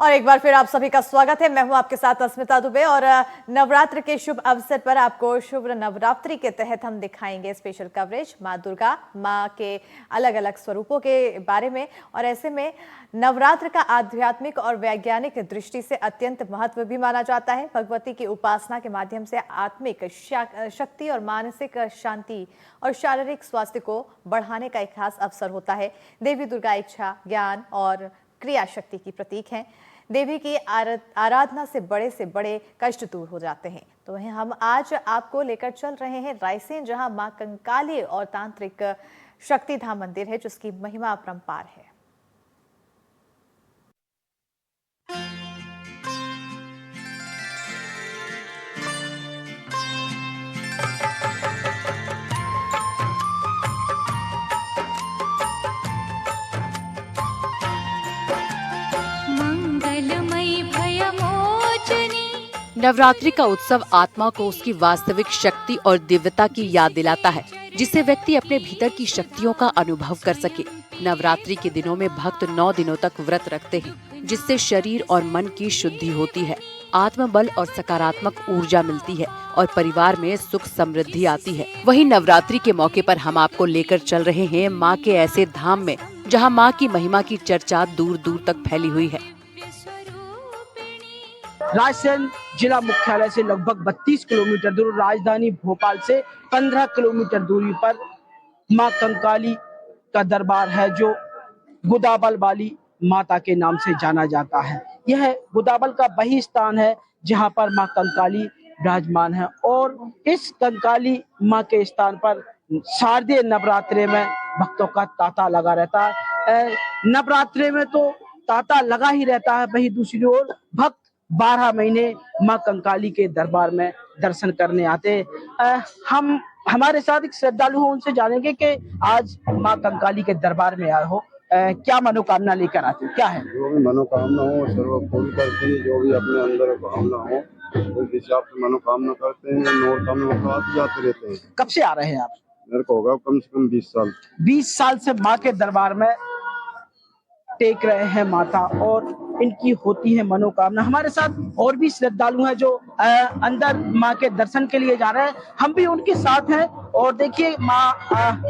और एक बार फिर आप सभी का स्वागत है। मैं हूं आपके साथ अस्मिता दुबे और नवरात्र के शुभ अवसर पर आपको शुभ नवरात्रि के तहत हम दिखाएंगे स्पेशल कवरेज मां दुर्गा, मां के अलग अलग स्वरूपों के बारे में। और ऐसे में नवरात्र का आध्यात्मिक और वैज्ञानिक दृष्टि से अत्यंत महत्व भी माना जाता है। भगवती की उपासना के माध्यम से आत्मिक शक्ति और मानसिक शांति और शारीरिक स्वास्थ्य को बढ़ाने का एक खास अवसर होता है। देवी दुर्गा इच्छा, ज्ञान और क्रिया शक्ति की प्रतीक हैं। देवी की आराधना से बड़े कष्ट दूर हो जाते हैं। तो वहीं हम आज आपको लेकर चल रहे हैं रायसेन, जहां मां कंकाली और तांत्रिक शक्तिधाम मंदिर है, जिसकी महिमा अपरंपार है। नवरात्रि का उत्सव आत्मा को उसकी वास्तविक शक्ति और दिव्यता की याद दिलाता है, जिससे व्यक्ति अपने भीतर की शक्तियों का अनुभव कर सके। नवरात्रि के दिनों में भक्त 9 दिनों तक व्रत रखते हैं, जिससे शरीर और मन की शुद्धि होती है, आत्मबल और सकारात्मक ऊर्जा मिलती है और परिवार में सुख समृद्धि आती है। वहीं नवरात्रि के मौके पर हम आपको लेकर चल रहे हैं मां के ऐसे धाम में, जहां मां की महिमा की चर्चा दूर दूर तक फैली हुई है। रायसेन जिला मुख्यालय से लगभग 32 किलोमीटर दूर, राजधानी भोपाल से 15 किलोमीटर दूरी पर मां कंकाली का दरबार है, जो गुदाबल वाली माता के नाम से जाना जाता है। यह गुदाबल का वही स्थान है जहां पर मां कंकाली विराजमान है और इस कंकाली मां के स्थान पर शारदीय नवरात्रे में भक्तों का तांता लगा रहता है। नवरात्रे में तो तांता लगा ही रहता है, वही दूसरी ओर भक्त 12 महीने मां कंकाली के दरबार में दर्शन करने आते हैं। हम हमारे साथ एक श्रद्धालु हैं, उनसे जानेंगे कि आज मां कंकाली के दरबार में आए हो, क्या मनोकामना लेकर आते हो, क्या है? जो भी मनोकामना हो सर्व पूर्ण करते हैं, जो भी अपने अंदर भावना हो उस हिसाब से मनोकामना करते हैं। मनोकामना के साथ जाते रहते हैं। कब से आ रहे हैं आप? मेरे को होगा कम से कम 20 साल। 20 साल से मां के दरबार में टेक रहे हैं माथा और इनकी होती है मनोकामना। हमारे साथ और भी श्रद्धालु हैं जो अंदर मां के दर्शन के लिए जा रहे हैं, हम भी उनके साथ हैं। और देखिए मां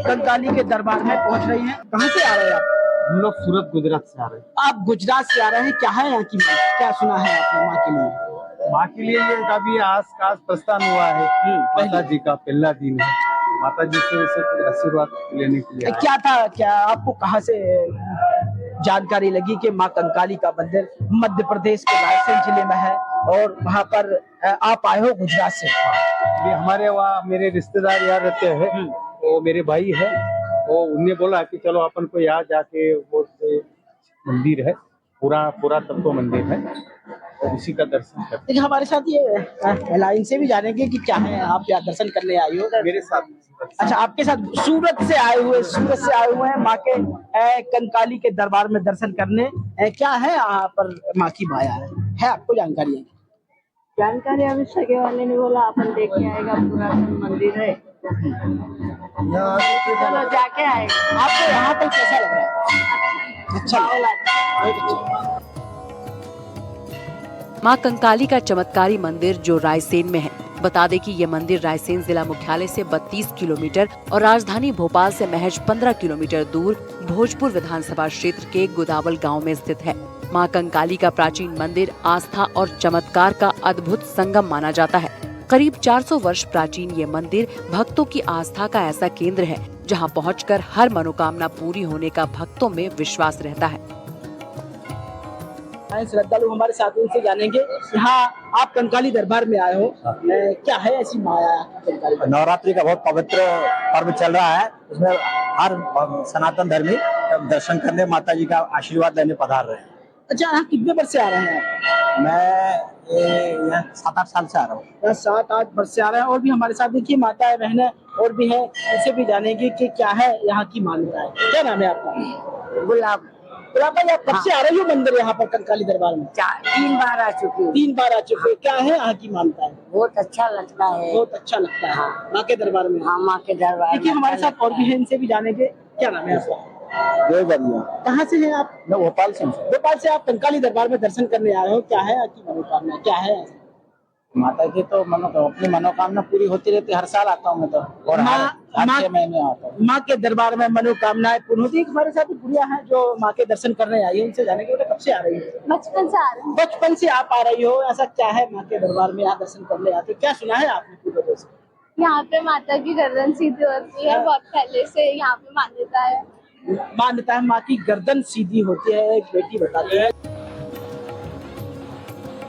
कंकाली के दरबार में पहुंच रही हैं। कहाँ से आ रहे हैं आप? हम लोग सूरत गुजरात से आ रहे हैं। आप गुजरात से आ रहे हैं, क्या है यहाँ की मां, क्या सुना है आपने मां के लिए? माँ के लिए ये कभी आस खास प्रस्थान हुआ है। माता जी का पहला दिन है, माता जी से आशीर्वाद लेने के लिए। क्या था, क्या आपको कहाँ से जानकारी लगी कि मां कंकाली का मंदिर मध्य प्रदेश के रायसेन जिले में है और वहाँ पर आप आए हो गुजरात से? ये हमारे वहाँ मेरे रिश्तेदार यहाँ रहते हैं, वो मेरे भाई है, वो उन्हें बोला कि चलो अपन को यहाँ जाके वो मंदिर है, पूरा तत्व मंदिर है, और उसी का दर्शन करते। लेकिन हमारे साथ ये लाइन से भी जानेंगे कि क्या है, आप यहाँ दर्शन करने आई हो? मेरे साथ। अच्छा, आपके साथ सूरत से आए हुए हैं माँ के कंकाली के दरबार में दर्शन करने। क्या है यहाँ पर माँ की माया है आपको जानकारी है? जानकारी अभी सगे वाले ने बोला अपन देख के आएगा, पुरातन मंदिर है, चलो जाके आएगा। आपको यहाँ पर कैसा लग रहा है? अच्छा। मां कंकाली का चमत्कारी मंदिर जो रायसेन में है। बता दें कि ये मंदिर रायसेन जिला मुख्यालय से 32 किलोमीटर और राजधानी भोपाल से महज 15 किलोमीटर दूर भोजपुर विधानसभा क्षेत्र के गुदावल गांव में स्थित है। मां कंकाली का प्राचीन मंदिर आस्था और चमत्कार का अद्भुत संगम माना जाता है। करीब 400 वर्ष प्राचीन ये मंदिर भक्तों की आस्था का ऐसा केंद्र है, जहां पहुंचकर हर मनोकामना पूरी होने का भक्तों में विश्वास रहता है। श्रद्धालु हमारे साथ, उनसे जानेंगे। यहाँ आप कंकाली दरबार में आए हो, क्या है ऐसी माया कंकाली? नवरात्रि का बहुत पवित्र पर्व चल रहा है, उसमें हर सनातन धर्मी दर्शन करने, माता जी का आशीर्वाद लेने पधार रहे हैं। अच्छा, यहाँ कितने वर्ष से आ रहे हैं आप? मैं यहाँ 7-8 साल से आ रहा हूँ। 7-8 वर्ष से आ रहे हैं। और भी हमारे साथ देखिए माताएं बहनें और भी हैं, उनसे भी जानेंगे कि क्या है यहाँ की मान्यता है। क्या नाम है आपका? गुलाब। गुलाब भाई, आप कब से आ रहे हो मंदिर यहाँ पर कंकाली दरबार में? 3 बार आ चुकी हूँ। 3 बार आ चुके हैं। क्या है यहाँ की मान्यता है? बहुत अच्छा लगता है। बहुत अच्छा लगता है माँ के दरबार में। हाँ, माँ के दरबार। देखिए हमारे साथ और भी है, इनसे भी जानेंगे। क्या नाम है आपका? देवबरिया। कहाँ से हैं आप? मैं भोपाल से हूँ सर। भोपाल से आप कंकाली दरबार में दर्शन करने आए हो, क्या है आपकी मनोकामना, क्या है? माता की तो अपनी मनोकामना पूरी होती रहती है, हर साल आता हूँ मैं तो, और हर 6 महीने आता हूँ। माँ के दरबार में मनोकामनाएं पूर्ण होती है। हमारे साथ गुड़िया है जो माँ के दर्शन करने आई है, उनसे जाने के लिए कब से आ रही है? बचपन से आ रहे हैं। बचपन से आप आ रही हो, ऐसा क्या है माँ के दरबार में यहाँ दर्शन करने आते हो? क्या सुना है आपने पूरी वजह से? यहाँ पे माता की गर्दन सीधी होती है, बहुत पहले से यहाँ पे मान्यता है। मान्यता है माँ की गर्दन सीधी होती है, एक बेटी बताती है।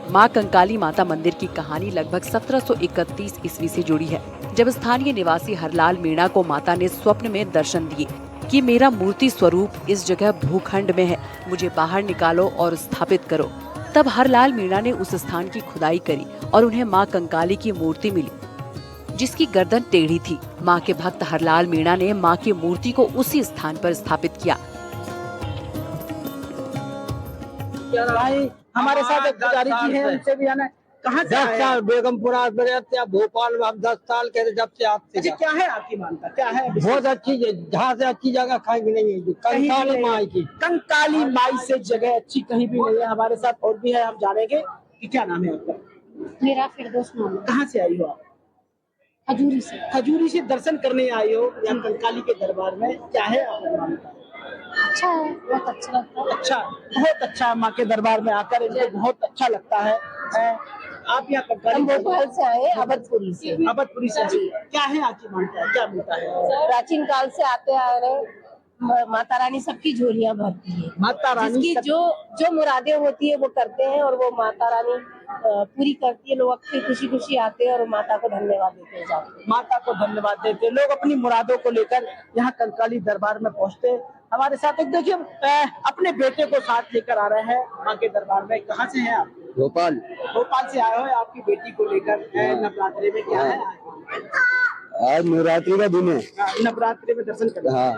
मां कंकाली माता मंदिर की कहानी लगभग 1731 ईस्वी से जुड़ी है, जब स्थानीय निवासी हरलाल मीणा को माता ने स्वप्न में दर्शन दिए कि मेरा मूर्ति स्वरूप इस जगह भूखंड में है, मुझे बाहर निकालो और स्थापित करो। तब हरलाल मीणा ने उस स्थान की खुदाई करी और उन्हें मां कंकाली की मूर्ति मिली, जिसकी गर्दन टेढ़ी थी। मां के भक्त हरलाल मीणा ने मां की मूर्ति को उसी स्थान पर स्थापित किया। भाई हमारे साथ एक पुजारी जी हैं, उनसे भी आना है। कहाँ से आए हैं? बेगमपुरा भोपाल में हम 10 साल के जब से आते अच्छा, क्या है आपकी मानता, क्या है? बहुत अच्छी, जहाँ से अच्छी जगह कहीं भी नहीं है, कंकाली माई की। कंकाली माई से जगह अच्छी कहीं भी नहीं है। हमारे साथ और भी है, हम जानेंगे कि क्या नाम है आपका? मेरा फिरदौस नाम है। कहाँ से आई हो आप? खजूरी से। खजूरी से दर्शन करने आई हो या कंकाली के दरबार में, क्या है आपका मानता? अच्छा है, बहुत अच्छा लगता है। अच्छा, बहुत अच्छा। माँ के दरबार में आकर इनको बहुत अच्छा लगता है। आप यहाँ कंकाली भोपाल से आए, अवधपुरी से। अवधपुरी से। क्या है आपकी मानता है, क्या मिलता है? प्राचीन काल से आते आ रहे माता रानी सबकी झोलियाँ भरती है। माता रानी जिसकी जो मुरादें होती है वो करते हैं और वो माता रानी पूरी करती है। लोग अक्सर खुशी खुशी आते हैं और माता को धन्यवाद देते हैं, जाते हैं। माता को धन्यवाद देते हैं। लोग अपनी मुरादों को लेकर यहाँ कंकाली दरबार में पहुँचते हैं। हमारे साथ एक देखिए अपने बेटे को साथ लेकर आ रहे हैं माँ के दरबार में। कहाँ से हैं आप? भोपाल। भोपाल से आए हो आपकी बेटी को लेकर नवरात्रि में, क्या है आज नवरात्रि का दिन है। नवरात्रि में दर्शन करना। हाँ,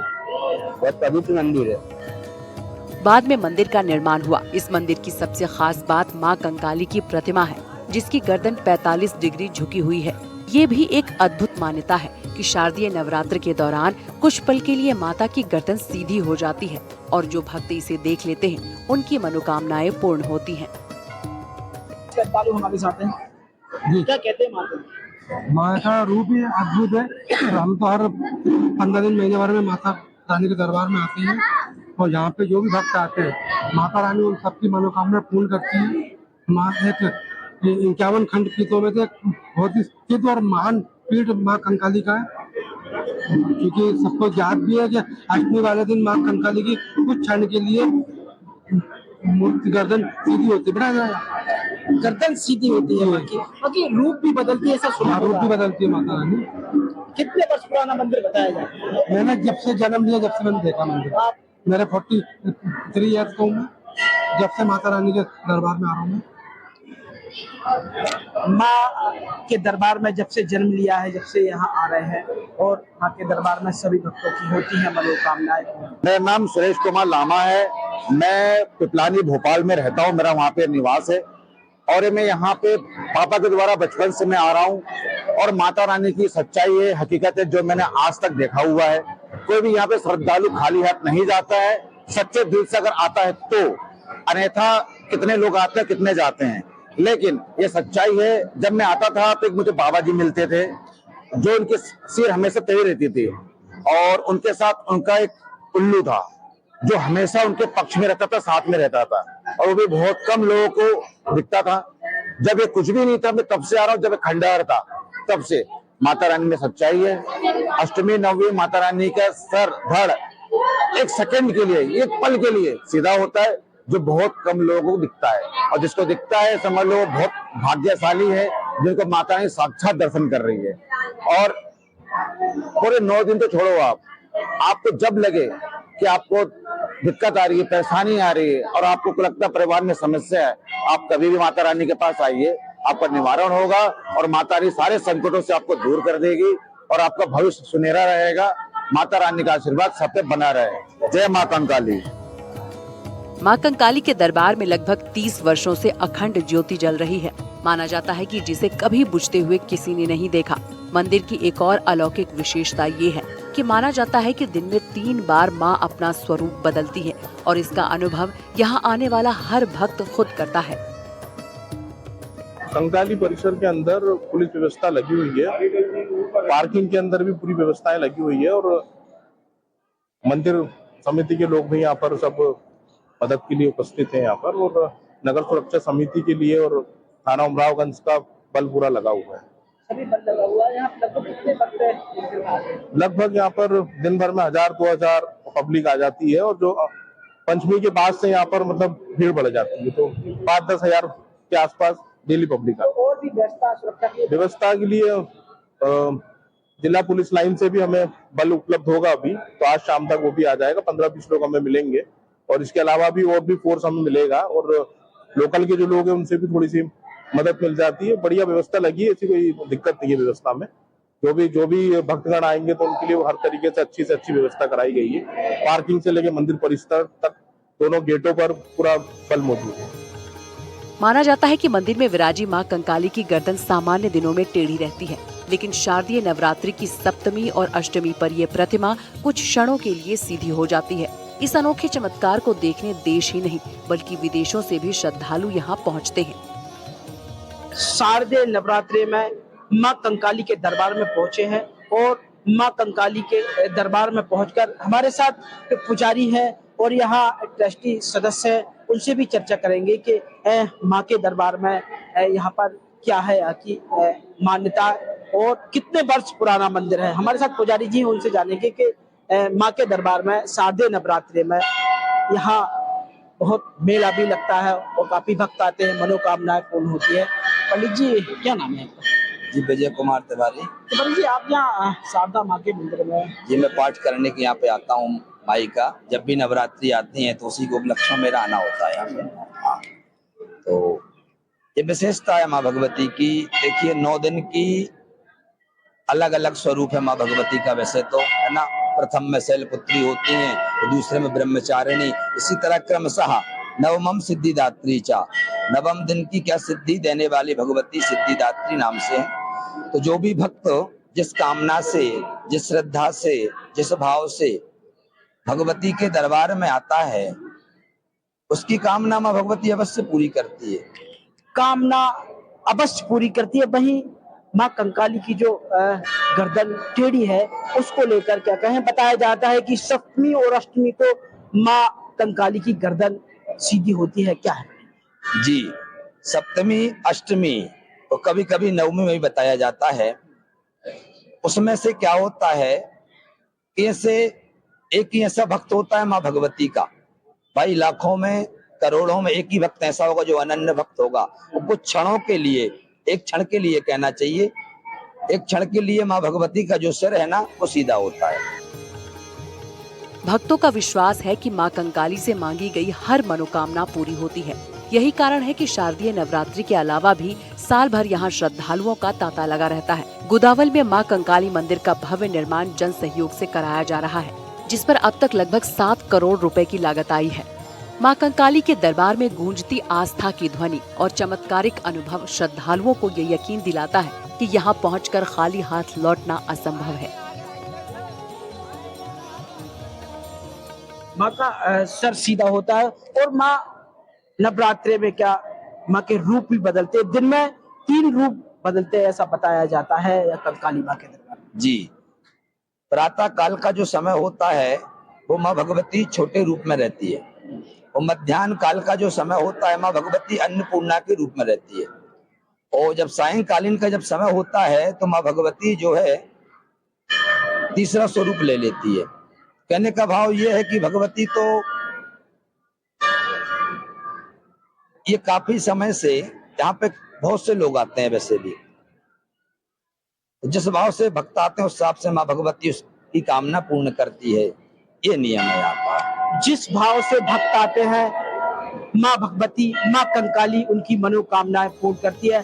बहुत पवित्र मंदिर है। बाद में मंदिर का निर्माण हुआ। इस मंदिर की सबसे खास बात मां कंकाली की प्रतिमा है, जिसकी गर्दन 45 डिग्री झुकी हुई है। ये भी एक अद्भुत मान्यता है कि शारदीय नवरात्र के दौरान कुछ पल के लिए माता की गर्दन सीधी हो जाती है और जो भक्त इसे देख लेते हैं उनकी मनोकामनाएं पूर्ण होती हैं। श्रद्धालु हमारे साथ हैं, क्या कहते हैं माता? माँ का रूप ही अद्भुत है। हम तो हर 15 दिन महीने भर में माता रानी के दरबार में आते हैं और यहाँ पे जो भी भक्त आते हैं माता रानी उन सबकी मनोकामना पूर्ण करती है। माँ एक 51 खंड पीठों में से बहुत ही सिद्ध और महान पीठ माँ कंकाली का है, क्योंकि सबको याद भी है कि अष्टमी वाले दिन माँ कंकाली की कुछ क्षण के लिए मूर्ति गर्दन सीधी होती है। बड़ा गर्दन सीधी होती है माँ की, बाकी रूप भी बदलती है, ऐसा सुना रूप भी होगा। बदलती है माता रानी। कितने वर्ष पुराना मंदिर बताया जाता है? मैंने जब से जन्म लिया, जब से मैंने देखा मंदिर, आप मेरे 43 ईयर्स का हूँ मैं, जब से माता रानी के दरबार में आ रहा हूँ मैं। माँ के दरबार में जब से जन्म लिया है, जब से यहाँ आ रहे हैं, और माँ के दरबार में सभी भक्तों की होती है मनोकामनाएं। मेरा नाम सुरेश कुमार लामा है। मैं पिपलानी भोपाल में रहता हूँ, मेरा वहाँ पे निवास है और मैं यहाँ पे पापा के द्वारा बचपन से मैं आ रहा हूँ। और माता रानी की सच्चाई है, हकीकत है, जो मैंने आज तक देखा हुआ है। कोई भी यहाँ पे श्रद्धालु खाली हाथ नहीं जाता है, सच्चे दिल से अगर आता है तो। अन्यथा कितने लोग आते हैं, कितने जाते हैं, लेकिन ये सच्चाई है। जब मैं आता था तो एक मुझे बाबा जी मिलते थे, जो उनके सिर हमेशा टेढ़ी रहती थी और उनके साथ उनका एक उल्लू था जो हमेशा उनके पक्ष में रहता था, साथ में रहता था, और वो भी बहुत कम लोगों को दिखता था। जब ये कुछ भी नहीं था, मैं तब से आ रहा हूँ, जब खंडहर था तब से। माता रानी में सच्चाई है। अष्टमी नवमी माता रानी का सर धड़ एक सेकंड के लिए, एक पल के लिए सीधा होता है, जो बहुत कम लोगों को दिखता है। और जिसको दिखता है समझ लो बहुत भाग्यशाली है, जिनको माता रानी साक्षात दर्शन कर रही है। और पूरे 9 दिन तो छोड़ो, आपको जब लगे कि आपको दिक्कत आ रही है, परेशानी आ रही है और आपको लगता है परिवार में समस्या है, आप कभी भी माता रानी के पास आइए, आपका निवारण होगा और माता रानी सारे संकटों से आपको दूर कर देगी और आपका भविष्य सुनहरा रहेगा। माता रानी का आशीर्वाद सब पे बना रहे। जय मां कंकाली। मां कंकाली के दरबार में लगभग 30 वर्षों से अखंड ज्योति जल रही है। माना जाता है कि जिसे कभी बुझते हुए किसी ने नहीं देखा। मंदिर की एक और अलौकिक विशेषता ये है कि माना जाता है कि दिन में 3 बार मां अपना स्वरूप बदलती है और इसका अनुभव यहाँ आने वाला हर भक्त खुद करता है। कंकाली परिसर के अंदर पुलिस व्यवस्था लगी हुई है, पार्किंग के अंदर भी पूरी व्यवस्थाएं लगी हुई है और मंदिर समिति के लोग भी यहाँ पर सब मदद के लिए उपस्थित हैं यहाँ पर, और नगर सुरक्षा समिति के लिए और थाना उमरावगंज का बल पूरा लगा हुआ है। सभी बल लगा हुआ है। यहाँ लगभग कितने भक्त हैं? लगभग यहाँ पर दिन भर में 1000-2000 पब्लिक आ जाती है और जो पंचमी के बाद से यहाँ पर मतलब भीड़ बढ़ जाती है, तो 5-10 हजार के आसपास डेली पब्लिक आती है। और भी व्यवस्था के लिए जिला पुलिस लाइन से भी हमें बल उपलब्ध होगा अभी, तो आज शाम तक वो भी आ जाएगा। 15-20 लोग हमें मिलेंगे और इसके अलावा भी और भी फोर्स हमें मिलेगा और लोकल के जो लोग हैं उनसे भी थोड़ी सी मदद मिल जाती है। बढ़िया व्यवस्था लगी है, ऐसी कोई दिक्कत नहीं है व्यवस्था में। जो भी भक्तगण आएंगे तो उनके लिए हर तरीके से अच्छी व्यवस्था कराई गई है। पार्किंग से लेकर मंदिर परिसर तक दोनों गेटों पर पूरा बल मौजूद है। माना जाता है कि मंदिर में विराजी मां कंकाली की गर्दन सामान्य दिनों में टेढ़ी रहती है, लेकिन शारदीय नवरात्रि की सप्तमी और अष्टमी पर ये प्रतिमा कुछ क्षणों के लिए सीधी हो जाती है। इस अनोखे चमत्कार को देखने देश ही नहीं बल्कि विदेशों से भी श्रद्धालु यहाँ पहुँचते हैं। शारदीय नवरात्रि में मां कंकाली के दरबार में पहुंचे हैं और मां कंकाली के दरबार में पहुंचकर हमारे साथ एक पुजारी है और यहाँ ट्रस्टी सदस्य है, उनसे भी चर्चा करेंगे कि मां के दरबार में यहाँ पर क्या है की मान्यता और कितने वर्ष पुराना मंदिर है। हमारे साथ पुजारी जी हैं, उनसे जानेंगे कि मां के दरबार में शारदीय नवरात्रि में यहाँ बहुत मेला भी लगता है और काफी भक्त आते हैं, मनोकामनाएं पूर्ण होती है। पंडित जी क्या नाम है आपका? जी विजय कुमार तिवारी। तिवारी जी, आप यहाँ शारदा माँ के मंदिर में? जी मैं पाठ करने के यहाँ पे आता हूँ माई का। जब भी नवरात्रि आती है तो उसी को उपलक्ष्य में मेरा आना होता है यहाँ पे। हाँ, तो ये विशेषता है माँ भगवती की। देखिए 9 दिन की अलग अलग स्वरूप है माँ भगवती का। वैसे तो है ना, प्रथम में शैलपुत्री होती हैं, तो दूसरे में ब्रह्मचारिणी, इसी तरह क्रमशः नवमम सिद्धिदात्री चा, नवम दिन की क्या सिद्धि देने वाली भगवती सिद्धिदात्री नाम से है। तो जो भी भक्त जिस कामना से, जिस श्रद्धा से, जिस भाव से भगवती के दरबार में आता है, उसकी कामना माँ भगवती अवश्य पूरी करती है। कामना अवश्य पूरी करती है। वहीं माँ कंकाली की जो गर्दन टेढ़ी है उसको लेकर क्या कहें, बताया जाता है कि सप्तमी और अष्टमी को माँ कंकाली की गर्दन सीधी होती है। क्या है जी, सप्तमी अष्टमी और कभी कभी नवमी में भी बताया जाता है। उसमें से क्या होता है कि ऐसे एक ही ऐसा भक्त होता है माँ भगवती का। भाई लाखों में करोड़ों में एक ही भक्त ऐसा होगा जो अनन्य भक्त होगा। वो कुछ क्षणों के लिए, एक क्षण के लिए कहना चाहिए, एक क्षण के लिए माँ भगवती का जो सिर है ना वो सीधा होता है। भक्तों का विश्वास है कि मां कंकाली से मांगी गई हर मनोकामना पूरी होती है। यही कारण है कि शारदीय नवरात्रि के अलावा भी साल भर यहाँ श्रद्धालुओं का तांता लगा रहता है। गोदावल में मां कंकाली मंदिर का भव्य निर्माण जन सहयोग से कराया जा रहा है, जिस पर अब तक लगभग 7 करोड़ रुपए की लागत आई है। मां कंकाली के दरबार में गूंजती आस्था की ध्वनि और चमत्कारिक अनुभव श्रद्धालुओं को ये यकीन दिलाता है कि यहाँ पहुंचकर खाली हाथ लौटना असंभव है। माँ का सर सीधा होता है और माँ नवरात्रि में क्या माँ के रूप भी बदलते हैं। दिन में 3 रूप बदलते हैं, ऐसा बताया जाता है या कंकाली माँ के दरबार में। जी, प्रातः काल का जो समय होता है वो माँ भगवती छोटे रूप में रहती है, और मध्याह्न काल का जो समय होता है माँ भगवती अन्नपूर्णा के रूप में रहती है, और जब सायंकालीन का जब समय होता है तो माँ भगवती जो है तीसरा स्वरूप ले लेती है। कहने का भाव ये है कि भगवती तो ये काफी समय से यहाँ पे बहुत से लोग आते हैं, वैसे भी जिस भाव से भक्त आते हैं उस हिसाब से माँ भगवती उसकी कामना पूर्ण करती है। ये नियम है यहाँ पर। जिस भाव से भक्त आते हैं माँ भगवती, माँ कंकाली उनकी मनोकामनाएं पूर्ण करती है।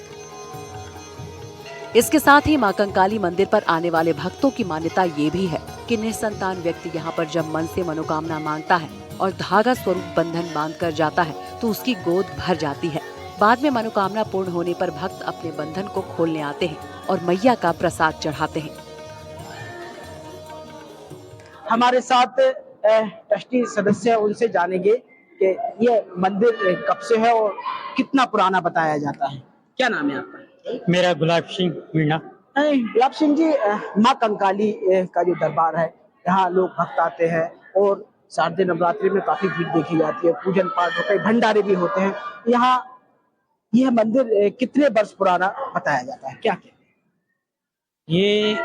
इसके साथ ही मां कंकाली मंदिर पर आने वाले भक्तों की मान्यता ये भी है कि निसंतान व्यक्ति यहाँ पर जब मन से मनोकामना मांगता है और धागा स्वरूप बंधन बांध कर जाता है तो उसकी गोद भर जाती है। बाद में मनोकामना पूर्ण होने पर भक्त अपने बंधन को खोलने आते हैं और मैया का प्रसाद चढ़ाते हैं। हमारे साथ ट्रस्टी सदस्य हैं, उनसे जानेंगे कि ये मंदिर कब से है और कितना पुराना बताया जाता है। क्या नाम है आपका? मेरा गुलाब सिंह मीणा। गुलाब सिंह जी, माँ कंकाली का जो दरबार है, यहाँ लोग भक्त आते हैं और शारदीय नवरात्रि में काफी भीड़ देखी जाती है, पूजन पाठ होता है, भंडारे भी होते हैं। यहाँ यह मंदिर कितने वर्ष पुराना बताया जाता है, क्या कहते हैं? ये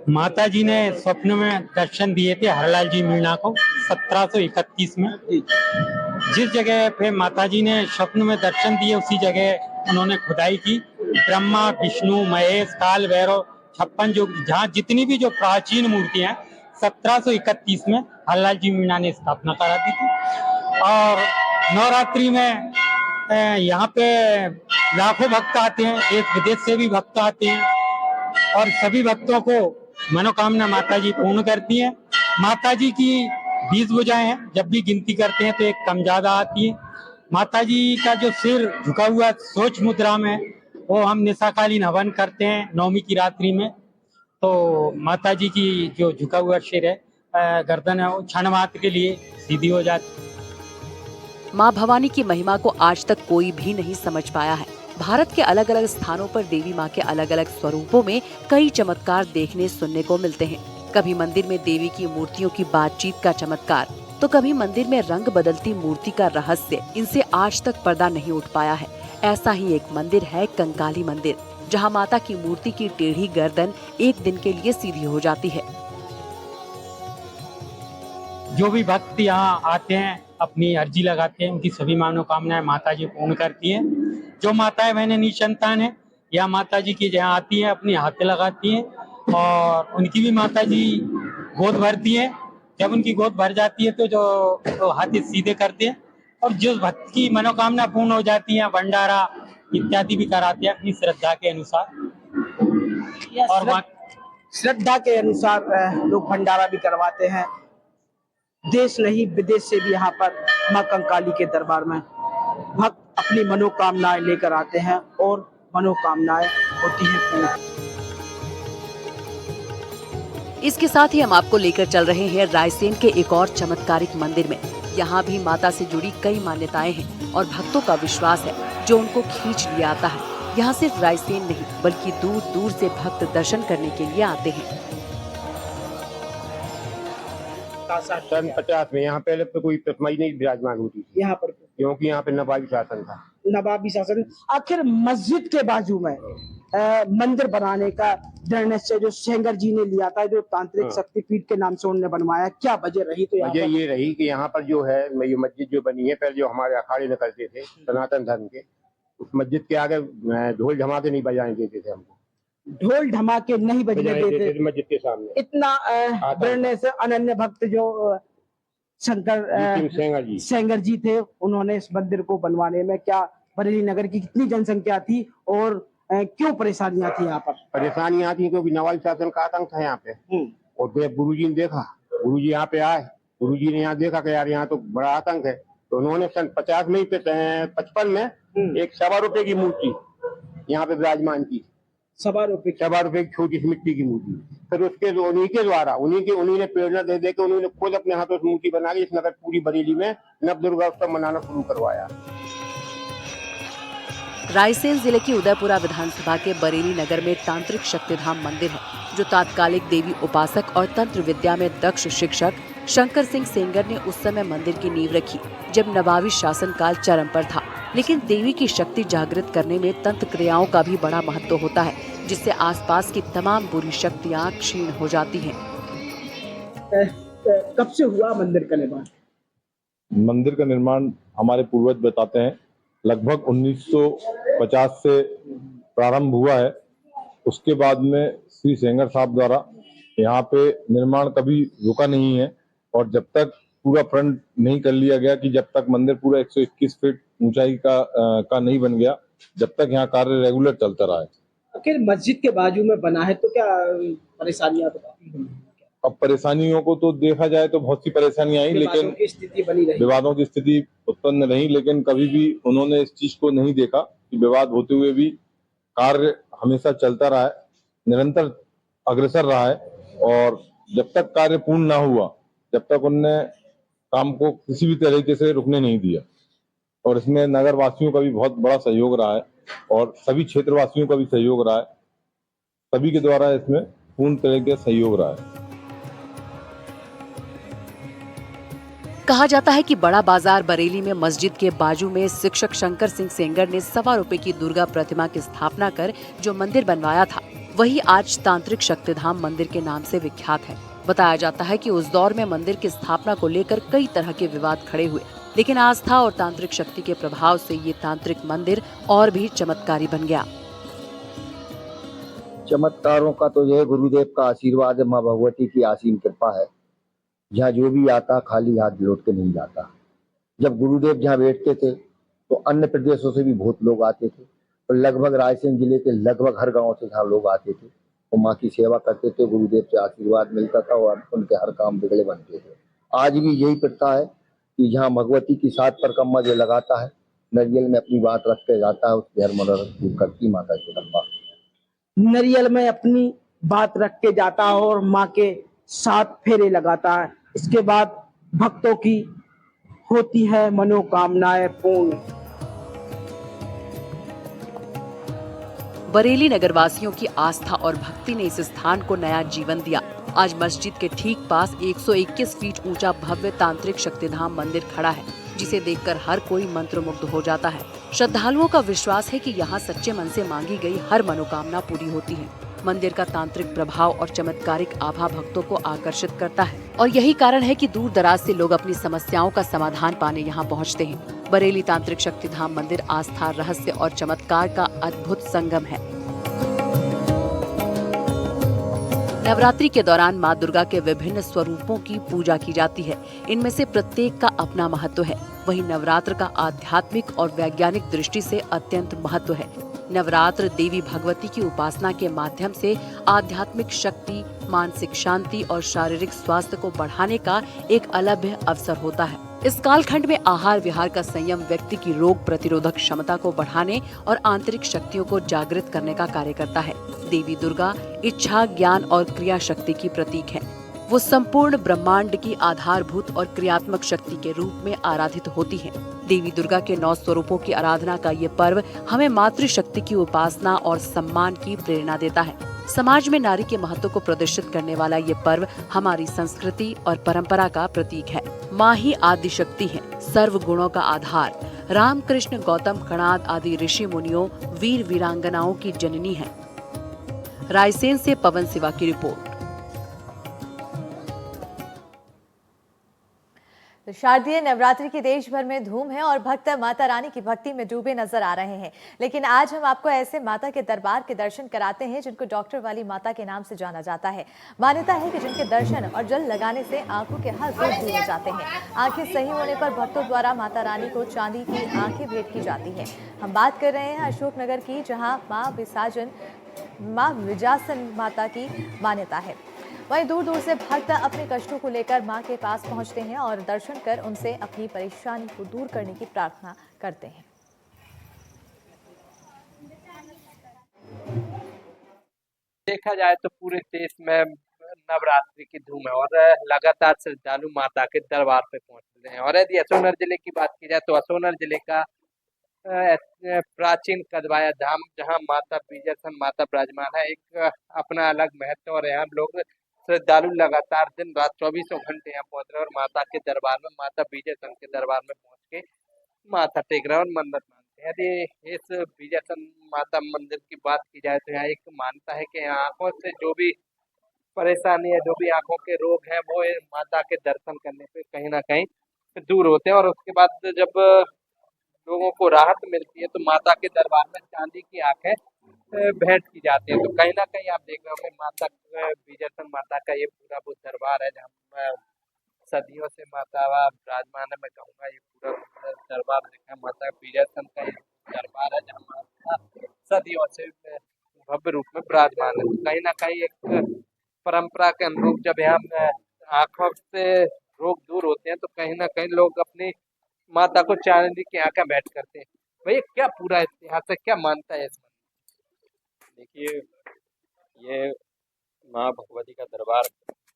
माता जी ने स्वप्न में दर्शन दिए थे हरलाल जी मीणा को 1731 में। जिस जगह पे माता जी ने स्वप्न में दर्शन दिए उसी जगह उन्होंने खुदाई की। ब्रह्मा, विष्णु, महेश, काल भैरव 56 जो जहाँ जितनी भी जो प्राचीन मूर्तियां 1731 में हरलाल जी मीणा ने स्थापना करा दी थी। और नवरात्रि में यहाँ पे लाखों भक्त आते हैं, देश विदेश से भी भक्त आते हैं और सभी भक्तों को मनोकामना माता जी पूर्ण करती हैं। माता जी की 20 भुजाएं हैं, जब भी गिनती करते हैं तो एक कम ज्यादा आती है। माता जी का जो सिर झुका हुआ सोच मुद्रा में, वो हम निशाकालीन हवन करते हैं नवमी की रात्रि में। तो माता जी की जो झुका हुआ सिर है, गर्दन है, वो क्षण मात्र के लिए सीधी हो जाती है। माँ भवानी की महिमा को आज तक कोई भी नहीं समझ पाया है। भारत के अलग अलग स्थानों पर देवी माँ के अलग अलग स्वरूपों में कई चमत्कार देखने सुनने को मिलते हैं। कभी मंदिर में देवी की मूर्तियों की बातचीत का चमत्कार, तो कभी मंदिर में रंग बदलती मूर्ति का रहस्य। इनसे आज तक पर्दा नहीं उठ पाया है। ऐसा ही एक मंदिर है कंकाली मंदिर, जहाँ माता की मूर्ति की टेढ़ी गर्दन एक दिन के लिए सीधी हो जाती है। जो भी भक्त यहाँ आते हैं अपनी अर्जी लगाते हैं, उनकी सभी मनोकामनाएं माता जी पूर्ण करती हैं। जो माताएं बहनें निसंतान है या माता जी की जहाँ आती हैं अपनी हाथे लगाती हैं और उनकी भी माता जी गोद भरती है। जब उनकी गोद भर जाती है तो हाथ सीधे करते हैं और जो भक्त की मनोकामना पूर्ण हो जाती है भंडारा इत्यादि भी कराते हैं अपनी श्रद्धा के अनुसार। और श्रद्धा के अनुसार लोग भंडारा भी करवाते हैं। देश नहीं विदेश से भी यहाँ पर माँ कंकाली के दरबार में भक्त अपनी मनोकामनाएं लेकर आते हैं और मनोकामनाएं होती हैं पूर्ण। इसके साथ ही हम आपको लेकर चल रहे हैं रायसेन के एक और चमत्कारिक मंदिर में। यहाँ भी माता से जुड़ी कई मान्यताएं हैं और भक्तों का विश्वास है जो उनको खींच लिया आता है। यहाँ सिर्फ रायसेन नहीं बल्कि दूर दूर से भक्त दर्शन करने के लिए आते हैं। सन 50 में यहाँ पहले तो कोई प्रतिमा ही नहीं विराजमान होती थी यहाँ पर, क्योंकि यहाँ पे नवाबी शासन था। नवाबी शासन। आखिर मस्जिद के बाजू में मंदिर बनाने का दृढ़ निश्चय जो सेंगर जी ने लिया था, जो तांत्रिक शक्तिपीठ के नाम से उन्होंने बनवाया, क्या वजह रही? तो वजह ये रही कि यहाँ पर जो है ये मस्जिद जो बनी है, पहले जो हमारे अखाड़े निकलते थे सनातन धर्म के, उस मस्जिद के आगे ढोल धमाके नहीं बजाने देते थे हमको। ढोल धमाके नहीं बजने देते थे मस्जिद के सामने। इतना दृढ़ से अनन्य भक्त जो शंकर सेंगर जी थे, उन्होंने इस मंदिर को बनवाने में क्या बरेली नगर की कितनी जनसंख्या थी और क्यों परेशानियां थी यहाँ पर? परेशानियां थी क्योंकि नवाबी शासन का आतंक था यहाँ पे। और गुरुजी ने देखा, गुरुजी यहाँ पे आए, गुरुजी ने यहाँ देखा कि यार यहाँ तो बड़ा आतंक है, तो उन्होंने सन 50 में 55 में एक 1.25 रुपए की मूर्ति यहाँ पे विराजमान की। 1.25 रुपए की छोटी सी मिट्टी की मूर्ति। फिर उसके उन्हीं के द्वारा उन्हीं ने प्रेरणा दे के उन्होंने खुद अपने हाथों से मूर्ति बना के इस नगर पूरी बरेली में नवदुर्गा उत्सव मनाना शुरू करवाया। रायसेन जिले की उदयपुरा विधानसभा के बरेली नगर में तांत्रिक शक्तिधाम मंदिर है, जो तात्कालिक देवी उपासक और तंत्र विद्या में दक्ष शिक्षक शंकर सिंह सेंगर ने उस समय मंदिर की नींव रखी जब नवाबी शासन काल चरम पर था। लेकिन देवी की शक्ति जागृत करने में तंत्र क्रियाओं का भी बड़ा महत्व होता है, जिससे आसपास की तमाम बुरी शक्तियाँ क्षीण हो जाती हैं। कब से हुआ मंदिर का निर्माण? मंदिर का निर्माण हमारे पूर्वज बताते हैं लगभग 1950 से प्रारंभ हुआ है। उसके बाद में श्री सेंगर साहब द्वारा यहाँ पे निर्माण कभी रुका नहीं है और जब तक पूरा फ्रंट नहीं कर लिया गया कि जब तक मंदिर पूरा 121 फीट ऊंचाई का नहीं बन गया, जब तक यहाँ कार्य रेगुलर चलता रहा है। आखिर मस्जिद के बाजू में बना है तो क्या परेशानियां बताती हैं? अब परेशानियों को तो देखा जाए तो बहुत सी परेशानियां आई, लेकिन स्थिति बनी रही, विवादों की स्थिति उत्पन्न रही, लेकिन कभी भी उन्होंने इस चीज को नहीं देखा कि विवाद होते हुए भी कार्य हमेशा चलता रहा है, निरंतर अग्रसर रहा है और जब तक कार्य पूर्ण ना हुआ जब तक उनने काम को किसी भी तरीके से रुकने नहीं दिया। और इसमें नगर वासियों का भी बहुत बड़ा सहयोग रहा है और सभी क्षेत्रवासियों का भी सहयोग रहा है। सभी के द्वारा इसमें पूर्ण तरीके से सहयोग रहा है। कहा जाता है कि बड़ा बाजार बरेली में मस्जिद के बाजू में शिक्षक शंकर सिंह सेंगर ने ₹1.25 की दुर्गा प्रतिमा की स्थापना कर जो मंदिर बनवाया था वही आज तांत्रिक शक्तिधाम मंदिर के नाम से विख्यात है। बताया जाता है कि उस दौर में मंदिर की स्थापना को लेकर कई तरह के विवाद खड़े हुए, लेकिन आस्था और तांत्रिक शक्ति के प्रभाव से ये तांत्रिक मंदिर और भी चमत्कारी बन गया। चमत्कारों का तो यह गुरुदेव का आशीर्वाद है, माँ भगवती की असीम कृपा है। जहाँ जो भी आता खाली हाथ लौट के नहीं जाता। जब गुरुदेव जहाँ बैठते थे तो अन्य प्रदेशों से भी बहुत लोग आते थे और लगभग रायसेन जिले के लगभग हर गांव से जहाँ लोग आते थे वो माँ की सेवा करते थे। गुरुदेव से आशीर्वाद मिलता था और उनके हर काम बिगड़े बनते थे। आज भी यही प्रथा है कि जहाँ भगवती की 7 परिक्रमा जो लगाता है नरियल में अपनी बात रख के जाता है, उसके हर मनोरथ पूर्ण करती माता की कृपा। नरियल में अपनी बात रख के जाता है और माँ के 7 फेरे लगाता है। इसके बाद भक्तों की होती है मनोकामनाएं पूर्ण। बरेली नगरवासियों की आस्था और भक्ति ने इस स्थान को नया जीवन दिया। आज मस्जिद के ठीक पास 121 फीट ऊंचा भव्य तांत्रिक शक्तिधाम मंदिर खड़ा है, जिसे देखकर हर कोई मंत्रमुग्ध हो जाता है। श्रद्धालुओं का विश्वास है कि यहाँ सच्चे मन से मांगी गई हर मनोकामना पूरी होती है। मंदिर का तांत्रिक प्रभाव और चमत्कारिक आभा भक्तों को आकर्षित करता है और यही कारण है कि दूर दराज से लोग अपनी समस्याओं का समाधान पाने यहाँ पहुँचते हैं। बरेली तांत्रिक शक्तिधाम मंदिर आस्था, रहस्य और चमत्कार का अद्भुत संगम है। नवरात्रि के दौरान माँ दुर्गा के विभिन्न स्वरूपों की पूजा की जाती है। इनमें से प्रत्येक का अपना महत्व है। वहीं नवरात्र का आध्यात्मिक और वैज्ञानिक दृष्टि से अत्यंत महत्व है। नवरात्र देवी भगवती की उपासना के माध्यम से आध्यात्मिक शक्ति, मानसिक शांति और शारीरिक स्वास्थ्य को बढ़ाने का एक अलभ्य अवसर होता है। इस कालखंड में आहार विहार का संयम व्यक्ति की रोग प्रतिरोधक क्षमता को बढ़ाने और आंतरिक शक्तियों को जागृत करने का कार्य करता है। देवी दुर्गा इच्छा, ज्ञान और क्रिया शक्ति की प्रतीक है। वो संपूर्ण ब्रह्मांड की आधारभूत और क्रियात्मक शक्ति के रूप में आराधित होती है। देवी दुर्गा के 9 स्वरूपों की आराधना का ये पर्व हमें मातृशक्ति की उपासना और सम्मान की प्रेरणा देता है। समाज में नारी के महत्व को प्रदर्शित करने वाला ये पर्व हमारी संस्कृति और परंपरा का प्रतीक है। माँ ही आदि शक्ति है, सर्व गुणों का आधार। राम, कृष्ण, गौतम, कणाद आदि ऋषि मुनियों, वीर वीरांगनाओं की जननी है। रायसेन से पवन सिवा की रिपोर्ट। तो शारदीय नवरात्रि की देश भर में धूम है और भक्त माता रानी की भक्ति में डूबे नजर आ रहे हैं। लेकिन आज हम आपको ऐसे माता के दरबार के दर्शन कराते हैं जिनको डॉक्टर वाली माता के नाम से जाना जाता है। मान्यता है कि जिनके दर्शन और जल लगाने से आंखों के हर रोग दूर हो जाते हैं। आंखें सही होने पर भक्तों द्वारा माता रानी को चांदी की आंखें भेंट की जाती है। हम बात कर रहे हैं अशोकनगर की, जहाँ माँ विजासन माता की मान्यता है। वहीं दूर दूर से भक्त अपने कष्टों को लेकर मां के पास पहुंचते हैं और दर्शन कर उनसे अपनी परेशानी को दूर करने की प्रार्थना करते हैं। देखा जाए तो पूरे देश में नवरात्रि की धूम है और लगातार श्रद्धालु माता के दरबार पे पहुंच रहे हैं। और यदि अशोकनगर जिले की बात की जाए तो अशोकनगर जिले का प्राचीन कदवाया धाम, जहां माता विजयसन माता विराजमान है, एक अपना अलग महत्व। और यहाँ लोग श्रद्धालु लगातार दिन रात 24 घंटे यहाँ पहुंच रहे हैं और माता के दरबार में, माता विजयसन के दरबार में पहुंच के माथा टेक रहे हैं और मन्नत मांगते हैं। यदि इस विजयसन माता मंदिर की बात की जाए तो यहाँ एक मान्यता है कि आंखों से जो भी परेशानी है, जो भी आंखों के रोग हैं, वो माता के दर्शन करने पे कहीं ना कहीं दूर होते हैं। और उसके बाद जब लोगों को राहत मिलती है तो माता के दरबार में चांदी की आंखें भेंट की जाती है। तो कहीं ना कहीं आप देख रहे होंगे माता विजयसन माता का ये पूरा वो दरबार है जहाँ सदियों से माता विराजमान है। मैं कहूँगा ये पूरा दरबार देखा, माता विजयसन का ये दरबार है जहाँ माता सदियों से भव्य रूप में विराजमान है। तो कहीं ना कहीं एक परंपरा के अनुरूप जब यहाँ आंखों से रोग दूर होते हैं तो कहीं ना कहीं लोग अपनी माता को चांदी की आंखें भेंट करते हैं। भैया क्या पूरा इतिहास है, क्या मानता है इसमें? देखिए, ये माँ भगवती का दरबार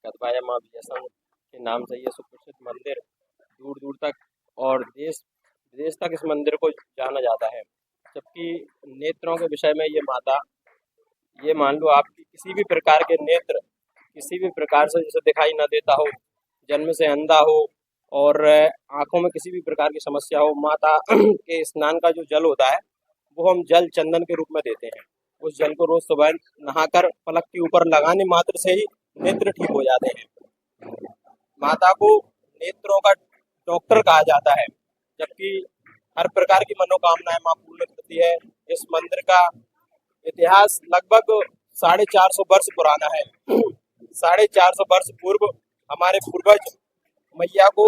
कदवाया माँ विजयसन के नाम से ये सुप्रसिद्ध मंदिर दूर दूर तक और देश विदेश तक इस मंदिर को जाना जाता है। जबकि नेत्रों के विषय में ये माता, ये मान लो आपकी किसी भी प्रकार के नेत्र किसी भी प्रकार से जैसे दिखाई न देता हो, जन्म से अंधा हो और आंखों में किसी भी प्रकार की समस्या हो, माता के स्नान का जो जल होता है वो हम जल चंदन के रूप में देते हैं। उस जल को रोज सुबह नहाकर पलक के ऊपर लगाने मात्र से ही नेत्र ठीक हो जाते हैं। माता को नेत्रों का डॉक्टर कहा जाता है, जबकि हर प्रकार की मनोकामनाएं मां पूर्ण करती है। इस मंदिर का इतिहास लगभग 450 वर्ष पुराना है। 450 वर्ष पूर्व हमारे पूर्वज मैया को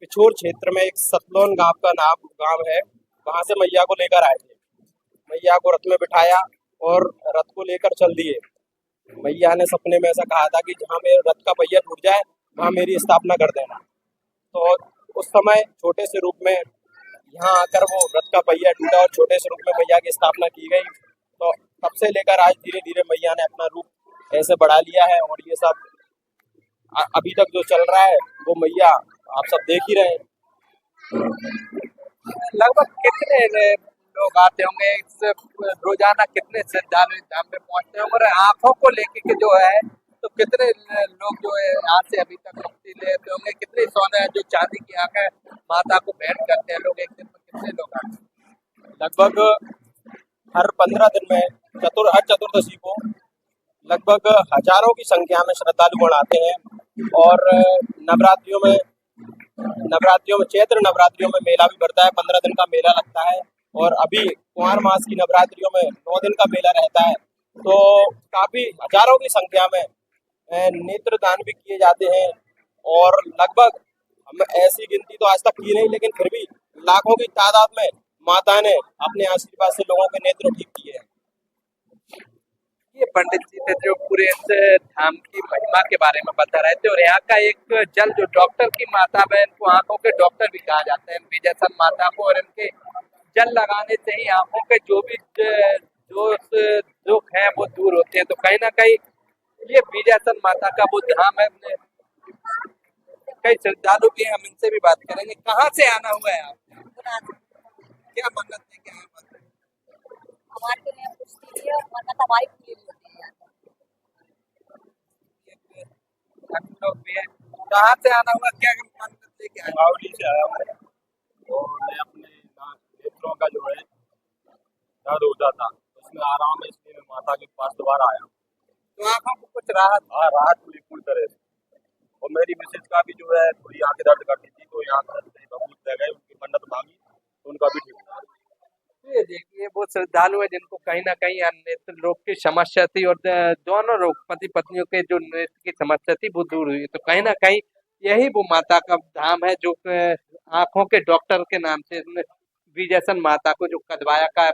पिछोर क्षेत्र में एक सतलोन गांव है, वहां से मैया को लेकर आए थे। मैया को रथ में बिठाया और रथ को लेकर चल दिए। मैया ने सपने में ऐसा कहा था कि जहाँ मेरे रथ का पहिया टूट जाए वहाँ मेरी स्थापना कर देना। तो उस समय छोटे से रूप में यहाँ आकर वो रथ का पहिया टूटा और छोटे से रूप में मैया की स्थापना की गई। तो तब से लेकर आज धीरे धीरे मैया ने अपना रूप ऐसे बढ़ा लिया है और ये सब अभी तक जो चल रहा है वो मैया आप सब देख ही रहे हैं। लगभग कितने लोग आते होंगे रोजाना, कितने श्रद्धालु धाम में पहुंचते होंगे और आंखों को लेके के जो है तो कितने लोग जो है यहाँ से अभी तक मुक्ति लेते होंगे? कितने सोने जो चांदी की आंखें माता को भेंट करते हैं लोग? एक दिन में कितने लोग आते हैं? लगभग हर 15 दिन में हर चतुर्दशी को लगभग हजारों की संख्या में श्रद्धालुगण आते हैं। और नवरात्रियों में चैत्र नवरात्रियों में मेला भी भरता है। 15 दिन का मेला लगता है और अभी कुंवर मास की नवरात्रियों में 9 दिन का मेला रहता है। तो काफी हजारों की संख्या में नेत्रदान भी किए जाते हैं और लगभग हम ऐसी गिनती तो आज तक की नहीं, लेकिन फिर भी लाखों की तादाद में माता ने अपने आशीर्वाद से लोगों के नेत्र ठीक किए हैं। ये पंडित जी थे जो पूरे इस धाम की महिमा के बारे में बता रहे थे। और यहाँ का एक जल जो डॉक्टर की माता है, इनको आंखों के डॉक्टर भी कहा जाता है विजयसन माता को। और इनके जल लगाने से ही आंखों के जो भी दुख है वो दूर होते हैं। तो कहीं ना कहीं ये विजयसन माता का वो धाम है। कई श्रद्धालु भी हैं, हम इनसे भी बात करेंगे। कहाँ से आना हुआ है आप? क्या मन्नत है? क्या हमारे लिए कुछ नहीं है, मन्नत हमारी पूरी होती है। लोग भी हैं, कहाँ से आना हुआ? क्या मन्नत लेके आए? बावली से आया हूँ और मैं अपने नेत्रों का जो है दर्द होता था उसमें आ रहा हूँ, इसलिए मैं माता के पास दोबारा आया हूँ। तो आंखों को कुछ राहत? हाँ, राहत पूरी पूरी तरह से। और मेरी मिसेज का भी जो है थोड़ी आंखें दर्द करती थी, तो यहाँ बहुत जगह उनकी मन्नत मांगी तो उनका भी ठीक हुआ। ये देखिए वो श्रद्धालु है जिनको कहीं ना कहीं नेत्र रोग की समस्या थी और दोनों रोग पति पत्नियों के जो नेत्र की समस्या थी वो दूर हुई। तो कहीं ना कहीं यही वो माता का धाम है जो आंखों के डॉक्टर के नाम से विजयसन माता को, जो कदवाया का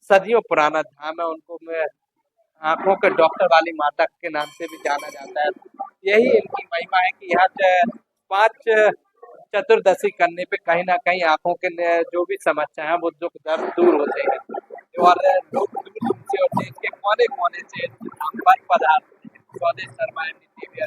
सदियों पुराना धाम है, उनको आंखों के डॉक्टर वाली माता के नाम से भी जाना जाता है। यही इनकी महिमा है कि यहाँ 5 चतुर्दशी करने पे कहीं ना कहीं आंखों के जो भी समस्या है वो दुख दर्द दूर होते हैं। और लोग दूर दूर से और देश के कोने कोने से हम पर पदार्थ स्वदेश शर्मा टीवी